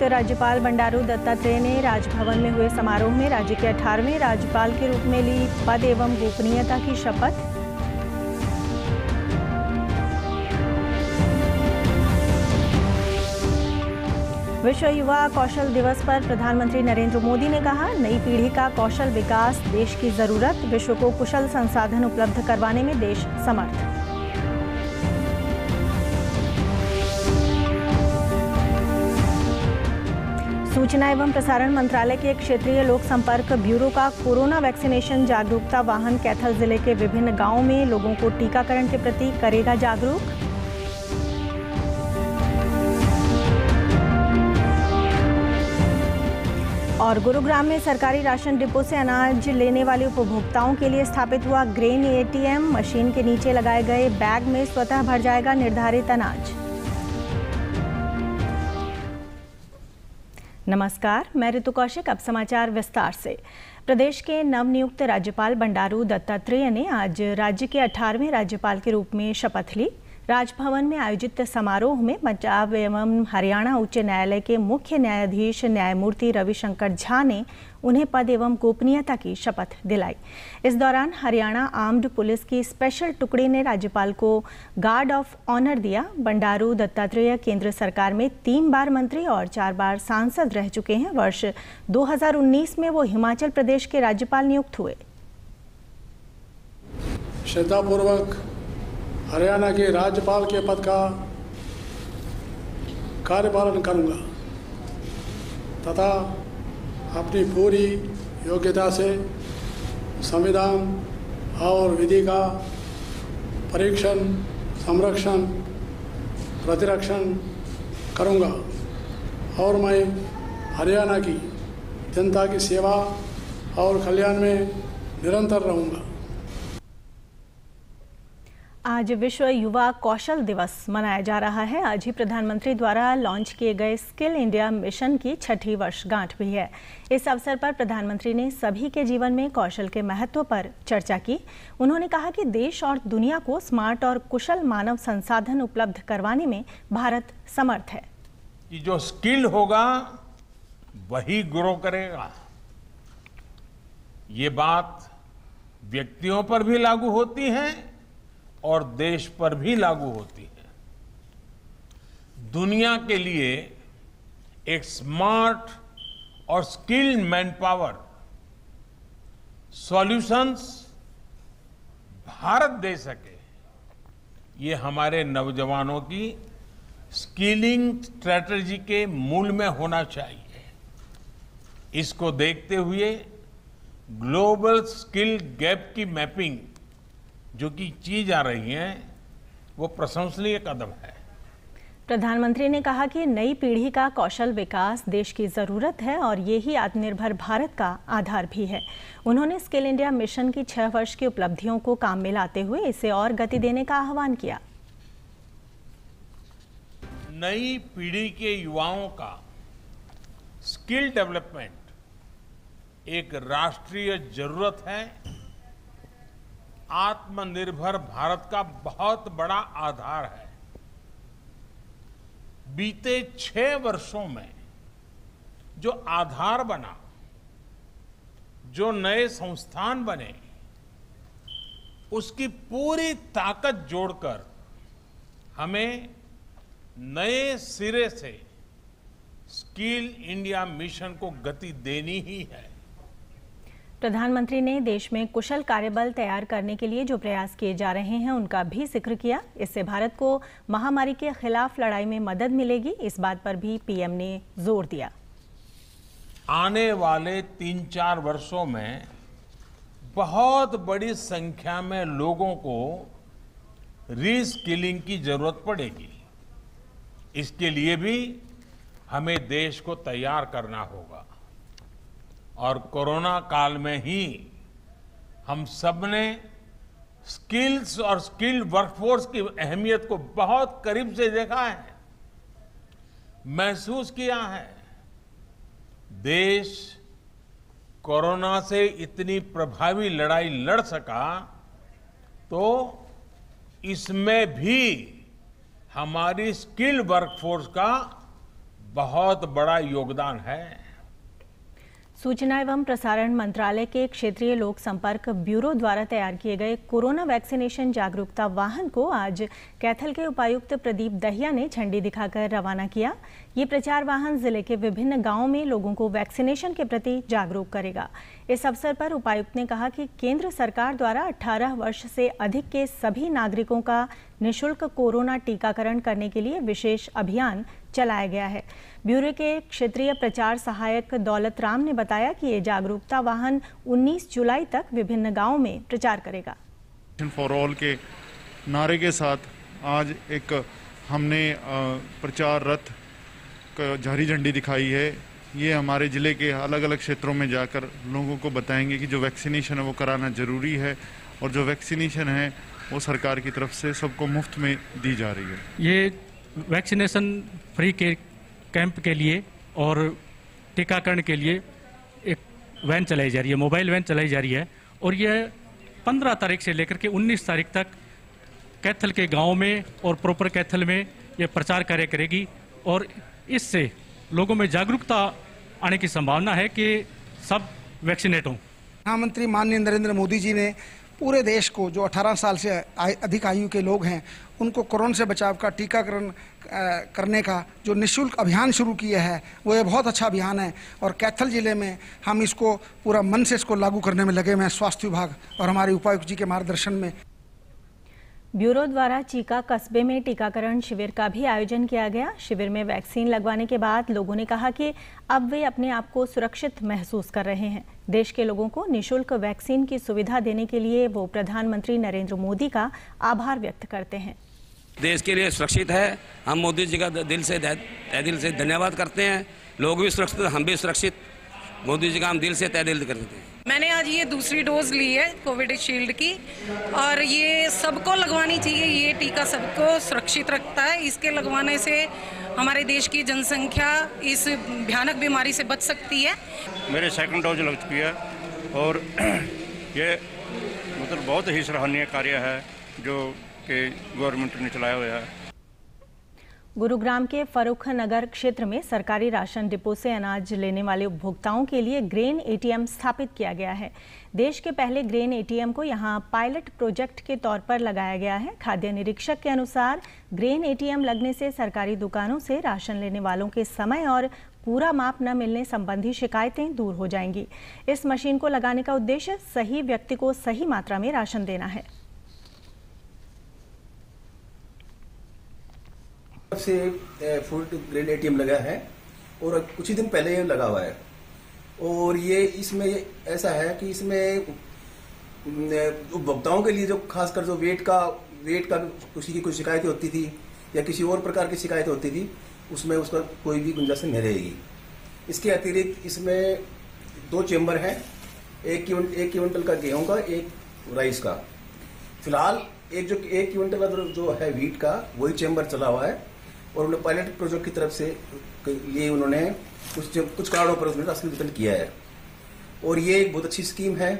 नवनियुक्त राज्यपाल बंडारू दत्तात्रेय ने राजभवन में हुए समारोह में राज्य के 18वें राज्यपाल के रूप में ली पद एवं गोपनीयता की शपथ। विश्व युवा कौशल दिवस पर प्रधानमंत्री नरेंद्र मोदी ने कहा, नई पीढ़ी का कौशल विकास देश की जरूरत, विश्व को कुशल संसाधन उपलब्ध करवाने में देश समर्थ। सूचना एवं प्रसारण मंत्रालय के क्षेत्रीय लोक संपर्क ब्यूरो का कोरोना वैक्सीनेशन जागरूकता वाहन कैथल जिले के विभिन्न गांवों में लोगों को टीकाकरण के प्रति करेगा जागरूक। और गुरुग्राम में सरकारी राशन डिपो से अनाज लेने वाले उपभोक्ताओं के लिए स्थापित हुआ ग्रेन एटीएम। मशीन के नीचे लगाए गए बैग में स्वतः भर जाएगा निर्धारित अनाज। नमस्कार, मैं ऋतु कौशिक। अब समाचार विस्तार से। प्रदेश के नवनियुक्त राज्यपाल बंडारू दत्तात्रेय ने आज राज्य के 18वें राज्यपाल के रूप में शपथ ली। राजभवन में आयोजित समारोह में पंजाब एवं हरियाणा उच्च न्यायालय के मुख्य न्यायाधीश न्यायमूर्ति रविशंकर झा ने उन्हें पद एवं गोपनीयता की शपथ दिलाई। इस दौरान हरियाणा आर्म्ड पुलिस की स्पेशल टुकड़ी ने राज्यपाल को गार्ड ऑफ ऑनर दिया। बंडारू दत्तात्रेय केंद्र सरकार में 3 बार मंत्री और 4 बार सांसद रह चुके हैं। वर्ष 2019 में वो हिमाचल प्रदेश के राज्यपाल नियुक्त हुए। श्रद्धापूर्वक हरियाणा के राज्यपाल के पद का कार्यपालन करूंगा तथा अपनी पूरी योग्यता से संविधान और विधि का परीक्षण, संरक्षण, प्रतिरक्षण करूंगा और मैं हरियाणा की जनता की सेवा और कल्याण में निरंतर रहूंगा। आज विश्व युवा कौशल दिवस मनाया जा रहा है। आज ही प्रधानमंत्री द्वारा लॉन्च किए गए स्किल इंडिया मिशन की 6ठी वर्षगांठ भी है। इस अवसर पर प्रधानमंत्री ने सभी के जीवन में कौशल के महत्व पर चर्चा की। उन्होंने कहा कि देश और दुनिया को स्मार्ट और कुशल मानव संसाधन उपलब्ध करवाने में भारत समर्थ है। कि जो स्किल होगा वही ग्रो करेगा। ये बात व्यक्तियों पर भी लागू होती है और देश पर भी लागू होती है। दुनिया के लिए एक स्मार्ट और skilled man power solutions Bharat दे सके, ये हमारे नौजवानों की स्किलिंग स्ट्रेटजी के मूल में होना चाहिए। इसको देखते हुए ग्लोबल स्किल गैप की मैपिंग जो कि की जा रही है, वो प्रशंसनीय कदम है। प्रधानमंत्री ने कहा कि नई पीढ़ी का कौशल विकास देश की जरूरत है और ये ही आत्मनिर्भर भारत का आधार भी है। उन्होंने स्किल इंडिया मिशन की 6 वर्ष की उपलब्धियों को काम में लाते हुए इसे और गति देने का आह्वान किया। नई पीढ़ी के युवाओं का स्किल डेवलपमेंट एक राष्ट्रीय जरूरत है। आत्मनिर्भर भारत का बहुत बड़ा आधार है। बीते 6 वर्षों में जो आधार बना, जो नए संस्थान बने, उसकी पूरी ताकत जोड़कर हमें नए सिरे से स्किल इंडिया मिशन को गति देनी ही है। प्रधानमंत्री ने देश में कुशल कार्यबल तैयार करने के लिए जो प्रयास किए जा रहे हैं उनका भी जिक्र किया। इससे भारत को महामारी के खिलाफ लड़ाई में मदद मिलेगी, इस बात पर भी पीएम ने जोर दिया। आने वाले 3-4 वर्षों में बहुत बड़ी संख्या में लोगों को रीस्किलिंग की जरूरत पड़ेगी। इसके लिए भी हमें देश को तैयार करना होगा और कोरोना काल में ही हम सब ने स्किल्स और स्किल्ड वर्कफोर्स की अहमियत को बहुत करीब से देखा है, महसूस किया है। देश कोरोना से इतनी प्रभावी लड़ाई लड़ सका तो इसमें भी हमारी स्किल वर्कफोर्स का बहुत बड़ा योगदान है। सूचना एवं प्रसारण मंत्रालय के क्षेत्रीय लोक संपर्क ब्यूरो द्वारा तैयार किए गए कोरोना वैक्सीनेशन जागरूकता वाहन को आज कैथल के उपायुक्त प्रदीप दहिया ने झंडी दिखाकर रवाना किया। ये प्रचार वाहन जिले के विभिन्न गांवों में लोगों को वैक्सीनेशन के प्रति जागरूक करेगा। इस अवसर पर उपायुक्त ने कहा कि केंद्र सरकार द्वारा 18 वर्ष से अधिक के सभी नागरिकों का निःशुल्क कोरोना टीकाकरण करने के लिए विशेष अभियान चलाया गया है। ब्यूरो के क्षेत्रीय प्रचार सहायक दौलत राम ने बताया कि ये जागरूकता वाहन 19 जुलाई तक विभिन्न गांवों में प्रचार करेगा। फॉर ऑल के नारे के साथ आज एक हमने प्रचार रथ का हरी झंडी दिखाई है। ये हमारे ज़िले के अलग अलग क्षेत्रों में जाकर लोगों को बताएंगे कि जो वैक्सीनेशन है वो कराना ज़रूरी है और जो वैक्सीनेशन है वो सरकार की तरफ से सबको मुफ्त में दी जा रही है। ये वैक्सीनेशन फ्री के कैंप के लिए और टीकाकरण के लिए एक वैन चलाई जा रही है, मोबाइल वैन चलाई जा रही है और यह 15 तारीख से लेकर के 19 तारीख तक कैथल के गाँव में और प्रॉपर कैथल में ये प्रचार कार्य करेगी और इससे लोगों में जागरूकता आने की संभावना है कि सब वैक्सीनेट हों। प्रधानमंत्री माननीय नरेंद्र मोदी जी ने पूरे देश को जो 18 साल से अधिक आयु के लोग हैं उनको कोरोना से बचाव का टीकाकरण करने का जो निःशुल्क अभियान शुरू किया है वो ये बहुत अच्छा अभियान है और कैथल जिले में हम इसको पूरा मन से इसको लागू करने में लगे हुए हैं। स्वास्थ्य विभाग और हमारे उपायुक्त जी के मार्गदर्शन में ब्यूरो द्वारा चीका कस्बे में टीकाकरण शिविर का भी आयोजन किया गया। शिविर में वैक्सीन लगवाने के बाद लोगों ने कहा कि अब वे अपने आप को सुरक्षित महसूस कर रहे हैं। देश के लोगों को निःशुल्क वैक्सीन की सुविधा देने के लिए वो प्रधानमंत्री नरेंद्र मोदी का आभार व्यक्त करते हैं। देश के लिए सुरक्षित है। हम मोदी जी का दिल से धन्यवाद करते हैं। लोग भी सुरक्षित, हम भी सुरक्षित। मोदी जी का हम दिल से तय दिल करते हैं। मैंने आज ये दूसरी डोज ली है कोविड शील्ड की और ये सबको लगवानी चाहिए। ये टीका सबको सुरक्षित रखता है। इसके लगवाने से हमारे देश की जनसंख्या इस भयानक बीमारी से बच सकती है। मेरे सेकंड डोज लग चुकी है और ये मतलब बहुत ही सराहनीय कार्य है जो कि गवर्नमेंट ने चलाया हुआ है। गुरुग्राम के फर्रुख नगर क्षेत्र में सरकारी राशन डिपो से अनाज लेने वाले उपभोक्ताओं के लिए ग्रेन एटीएम स्थापित किया गया है। देश के पहले ग्रेन एटीएम को यहां पायलट प्रोजेक्ट के तौर पर लगाया गया है। खाद्य निरीक्षक के अनुसार ग्रेन एटीएम लगने से सरकारी दुकानों से राशन लेने वालों के समय और पूरा माप न मिलने संबंधी शिकायतें दूर हो जाएंगी। इस मशीन को लगाने का उद्देश्य सही व्यक्ति को सही मात्रा में राशन देना है। से फूड ग्रेन एटीएम लगा है और कुछ ही दिन पहले ये लगा हुआ है और ये इसमें ऐसा है कि इसमें उपभोक्ताओं के लिए जो खासकर जो वेट का किसी की कोई शिकायतें होती थी या किसी और प्रकार की शिकायतें होती थी उसमें उसका कोई भी गुंजाइश नहीं रहेगी। इसके अतिरिक्त इसमें 2 चेम्बर हैं, एक क्विंटल का गेहूं का, एक राइस का। फिलहाल एक क्विंटल का जो है व्हीट का वही चेम्बर चला हुआ है और उन्होंने पायलट प्रोजेक्ट की तरफ से ये उन्होंने कुछ कारणों पर उसने राशन वितरण किया है और ये एक बहुत अच्छी स्कीम है।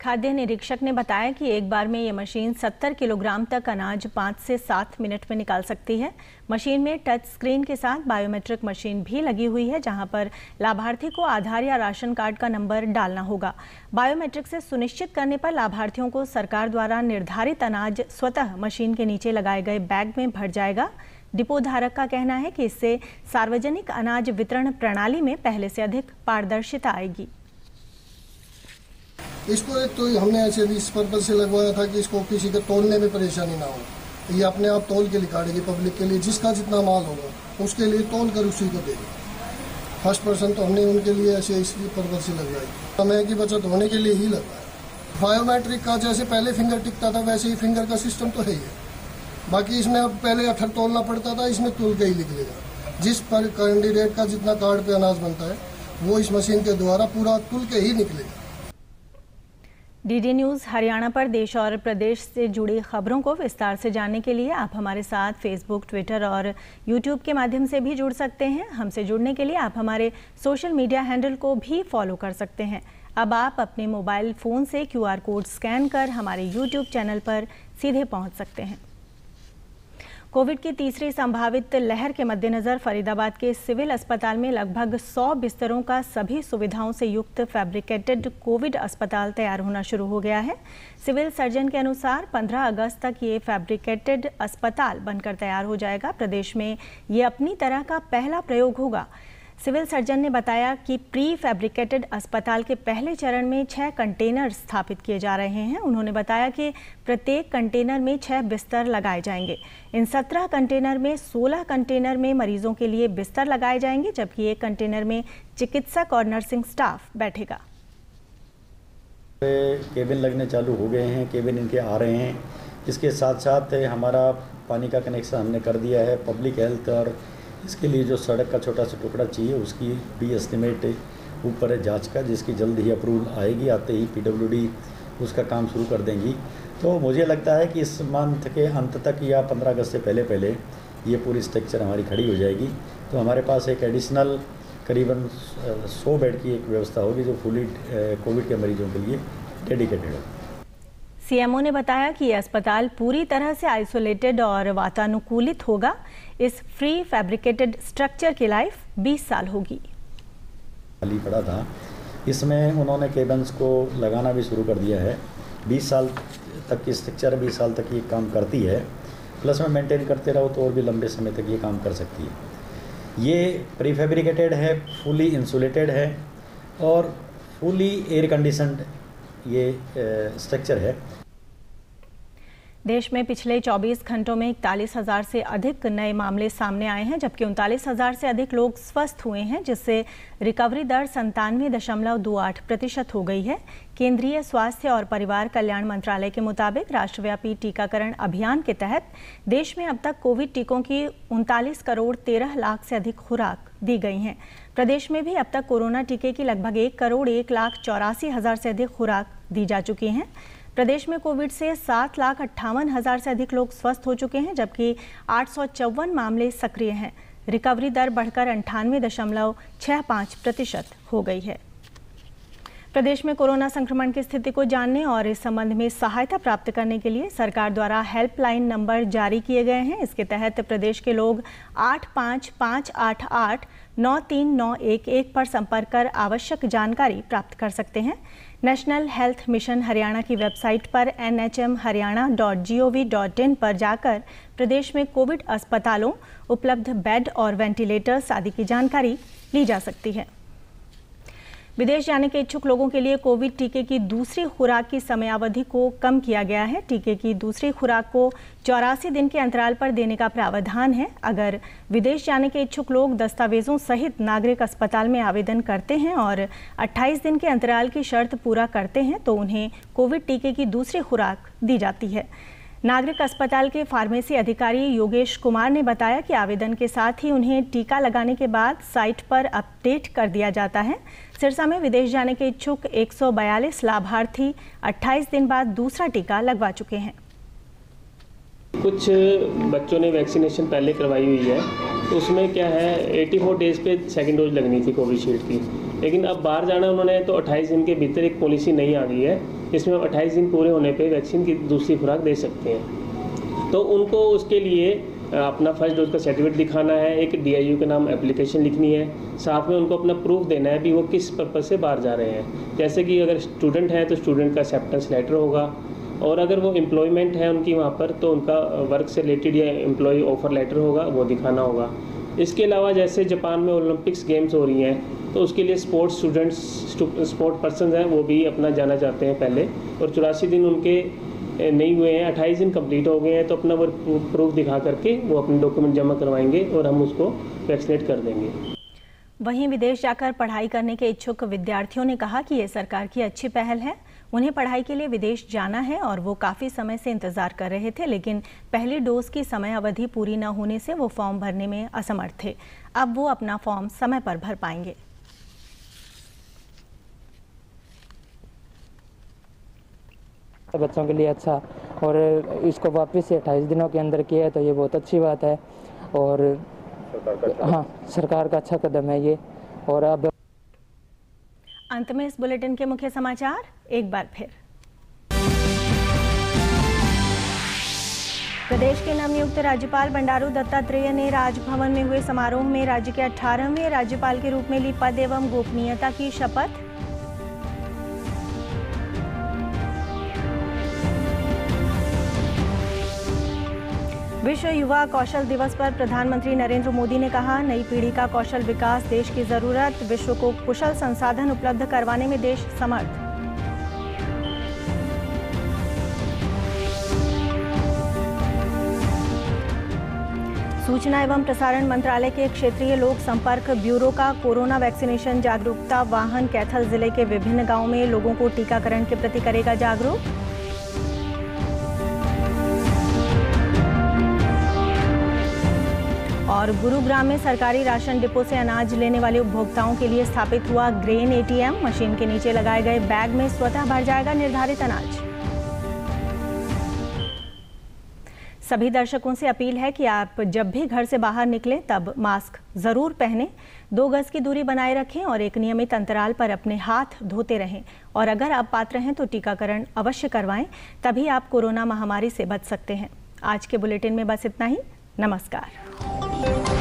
खाद्य निरीक्षक ने बताया कि एक बार में ये मशीन 70 किलोग्राम तक अनाज 5 से 7 मिनट में निकाल सकती है। मशीन में टच स्क्रीन के साथ बायोमेट्रिक मशीन भी लगी हुई है, जहां पर लाभार्थी को आधार या राशन कार्ड का नंबर डालना होगा। बायोमेट्रिक से सुनिश्चित करने पर लाभार्थियों को सरकार द्वारा निर्धारित अनाज स्वतः मशीन के नीचे लगाए गए बैग में भर जाएगा। डिपो धारक का कहना है कि इससे सार्वजनिक अनाज वितरण प्रणाली में पहले से अधिक पारदर्शिता आएगी। इसको एक तो हमने ऐसे इस पर्पज से लगवाया था कि इसको किसी के तोलने में परेशानी ना हो। ये अपने आप तोल के निकालेगी पब्लिक के लिए, जिसका जितना माल होगा उसके लिए तोल कर उसी को देगी। फर्स्ट पर्सन तो हमने उनके लिए ऐसे इस पर्पज से लगवाई, समय की बचत होने के लिए ही लगवाया। बायोमेट्रिक का जैसे पहले फिंगर टिकता था वैसे ही फिंगर का सिस्टम तो है ही। बाकी इसमें अब पहले अठर तोलना पड़ता था, इसमें तुल के ही लिख लेगा। जिस पर कैंडिडेट का जितना कार्ड पे अनाज बनता है वो इस मशीन के द्वारा पूरा तुल के ही निकलेगा। डीडी न्यूज़ हरियाणा पर देश और प्रदेश से जुड़ी खबरों को विस्तार से जानने के लिए आप हमारे साथ फेसबुक, ट्विटर और यूट्यूब के माध्यम से भी जुड़ सकते हैं। हमसे जुड़ने के लिए आप हमारे सोशल मीडिया हैंडल को भी फॉलो कर सकते हैं। अब आप अपने मोबाइल फ़ोन से QR कोड स्कैन कर हमारे यूट्यूब चैनल पर सीधे पहुंच सकते हैं। कोविड की तीसरी संभावित लहर के मद्देनजर फरीदाबाद के सिविल अस्पताल में लगभग 100 बिस्तरों का सभी सुविधाओं से युक्त फैब्रिकेटेड कोविड अस्पताल तैयार होना शुरू हो गया है। सिविल सर्जन के अनुसार 15 अगस्त तक ये फैब्रिकेटेड अस्पताल बनकर तैयार हो जाएगा। प्रदेश में ये अपनी तरह का पहला प्रयोग होगा। सिविल सर्जन ने बताया कि प्री फैब्रिकेटेड अस्पताल के पहले चरण में 6 कंटेनर स्थापित किए जा रहे हैं। उन्होंने बताया कि प्रत्येक कंटेनर में 6 बिस्तर लगाए जाएंगे। इन 17 कंटेनर में 16 कंटेनर में मरीजों के लिए बिस्तर लगाए जाएंगे, जबकि एक कंटेनर में चिकित्सक और नर्सिंग स्टाफ बैठेगा। केबिन लगने चालू हो गए हैं, केबिन इनके आ रहे हैं। इसके साथ साथ हमारा पानी का कनेक्शन हमने कर दिया है। पब्लिक हेल्थ और इसके लिए जो सड़क का छोटा सा टुकड़ा चाहिए उसकी भी एस्टिमेट ऊपर है जांच का, जिसकी जल्द ही अप्रूवल आएगी। आते ही पीडब्ल्यूडी उसका काम शुरू कर देंगी। तो मुझे लगता है कि इस मंथ के अंत तक या 15 अगस्त से पहले ये पूरी स्ट्रक्चर हमारी खड़ी हो जाएगी। तो हमारे पास एक एडिशनल करीबन 100 बेड की एक व्यवस्था होगी जो फुली कोविड के मरीजों के लिए डेडिकेटेड है। सीएमओ ने बताया कि यह अस्पताल पूरी तरह से आइसोलेटेड और वातानुकूलित होगा। इस फ्री फैब्रिकेटेड स्ट्रक्चर की लाइफ 20 साल होगी। खाली पड़ा था, इसमें उन्होंने केबन्स को लगाना भी शुरू कर दिया है। 20 साल तक की स्ट्रक्चर 20 साल तक ये काम करती है। प्लस में मेंटेन करते रहो तो और भी लंबे समय तक ये काम कर सकती है। ये प्री फैब्रिकेटेड है, फुली इंसुलेटेड है और फुली एयर कंडीशनड ये स्ट्रक्चर है। देश में पिछले 24 घंटों में 41,000 से अधिक नए मामले सामने आए हैं, जबकि 39,000 से अधिक लोग स्वस्थ हुए हैं, जिससे रिकवरी दर 97.28% हो गई है। केंद्रीय स्वास्थ्य और परिवार कल्याण मंत्रालय के मुताबिक राष्ट्रव्यापी टीकाकरण अभियान के तहत देश में अब तक कोविड टीकों की 39 करोड़ 13 लाख से अधिक खुराक दी गई हैं। प्रदेश में भी अब तक कोरोना टीके की लगभग 1 करोड़ 1,84,000 से अधिक खुराक दी जा चुकी हैं। प्रदेश में कोविड से 7,58,000 से अधिक लोग स्वस्थ हो चुके हैं, जबकि 854 मामले सक्रिय हैं। रिकवरी दर बढ़कर 98.65% हो गई है। प्रदेश में कोरोना संक्रमण की स्थिति को जानने और इस संबंध में सहायता प्राप्त करने के लिए सरकार द्वारा हेल्पलाइन नंबर जारी किए गए हैं। इसके तहत प्रदेश के लोग 85,588,93,911 पर संपर्क कर आवश्यक जानकारी प्राप्त कर सकते हैं। नेशनल हेल्थ मिशन हरियाणा की वेबसाइट पर nhmharyana.gov.in पर जाकर प्रदेश में कोविड अस्पतालों, उपलब्ध बेड और वेंटिलेटर्स आदि की जानकारी ली जा सकती है। विदेश जाने के इच्छुक लोगों के लिए कोविड टीके की दूसरी खुराक की समयावधि को कम किया गया है। टीके की दूसरी खुराक को 84 दिन के अंतराल पर देने का प्रावधान है। अगर विदेश जाने के इच्छुक लोग दस्तावेजों सहित नागरिक अस्पताल में आवेदन करते हैं और 28 दिन के अंतराल की शर्त पूरा करते हैं तो उन्हें कोविड टीके की दूसरी खुराक दी जाती है। नागरिक अस्पताल के फार्मेसी अधिकारी योगेश कुमार ने बताया कि आवेदन के साथ ही उन्हें टीका लगाने के बाद साइट पर अपडेट कर दिया जाता है। सिरसा में विदेश जाने के इच्छुक 142 लाभार्थी 28 दिन बाद दूसरा टीका लगवा चुके हैं। कुछ बच्चों ने वैक्सीनेशन पहले करवाई हुई है, तो उसमें क्या है 84 डेज़ पे सेकेंड डोज लगनी थी कोविशील्ड की, लेकिन अब बाहर जाना उन्होंने तो 28 दिन के भीतर एक पॉलिसी नई आ गई है, इसमें 28 दिन पूरे होने पे वैक्सीन की दूसरी खुराक दे सकते हैं। तो उनको उसके लिए अपना फर्स्ट डोज का सर्टिफिकेट दिखाना है, एक DIU के नाम एप्लीकेशन लिखनी है, साथ में उनको अपना प्रूफ देना है भी वो किस पर्पज़ से बाहर जा रहे हैं। जैसे कि अगर स्टूडेंट है तो स्टूडेंट का एक्सेप्टेंस लेटर होगा, और अगर वो एम्प्लॉयमेंट है उनकी वहाँ पर तो उनका वर्क से रिलेटेड या एम्प्लॉय ऑफर लेटर होगा, वो दिखाना होगा। इसके अलावा जैसे जापान में ओलंपिक्स गेम्स हो रही हैं तो उसके लिए स्पोर्ट्स स्टूडेंट्स स्पोर्ट पर्सन हैं वो भी अपना जाना चाहते हैं पहले, और 84 दिन उनके नहीं हुए हैं, 28 दिन कंप्लीट हो गए हैं, तो अपना वो प्रूफ दिखा करके वो अपने डॉक्यूमेंट जमा करवाएंगे और हम उसको वैक्सीनेट कर देंगे। वहीं विदेश जाकर पढ़ाई करने के इच्छुक विद्यार्थियों ने कहा कि ये सरकार की अच्छी पहल है। उन्हें पढ़ाई के लिए विदेश जाना है और वो काफ़ी समय से इंतज़ार कर रहे थे, लेकिन पहली डोज की समय अवधि पूरी न होने से वो फॉर्म भरने में असमर्थ थे। अब वो अपना फॉर्म समय पर भर पाएंगे। बच्चों के लिए अच्छा, और इसको वापस से 28 दिनों के अंदर किया है तो ये बहुत अच्छी बात है, और हाँ सरकार का अच्छा कदम है ये। और अब अंत में इस बुलेटिन के मुख्य समाचार एक बार फिर। प्रदेश के नवनियुक्त राज्यपाल बंडारू दत्तात्रेय ने राजभवन में हुए समारोह में राज्य के 18वें राज्यपाल के रूप में ली पद एवं गोपनीयता की शपथ। विश्व युवा कौशल दिवस पर प्रधानमंत्री नरेंद्र मोदी ने कहा, नई पीढ़ी का कौशल विकास देश की जरूरत, विश्व को कुशल संसाधन उपलब्ध करवाने में देश समर्थ। सूचना एवं प्रसारण मंत्रालय के क्षेत्रीय लोक संपर्क ब्यूरो का कोरोना वैक्सीनेशन जागरूकता वाहन कैथल जिले के विभिन्न गांवों में लोगों को टीकाकरण के प्रति करेगा जागरूक। और गुरुग्राम में सरकारी राशन डिपो से अनाज लेने वाले उपभोक्ताओं के लिए स्थापित हुआ ग्रेन एटीएम। मशीन के नीचे लगाए गए बैग में स्वतः भर जाएगा निर्धारित अनाज। सभी दर्शकों से अपील है कि आप जब भी घर से बाहर निकलें तब मास्क जरूर पहनें, 2 गज की दूरी बनाए रखें और एक नियमित अंतराल पर अपने हाथ धोते रहें। और अगर आप पात्र हैं तो टीकाकरण अवश्य करवाएं, तभी आप कोरोना महामारी से बच सकते हैं। आज के बुलेटिन में बस इतना ही। नमस्कार।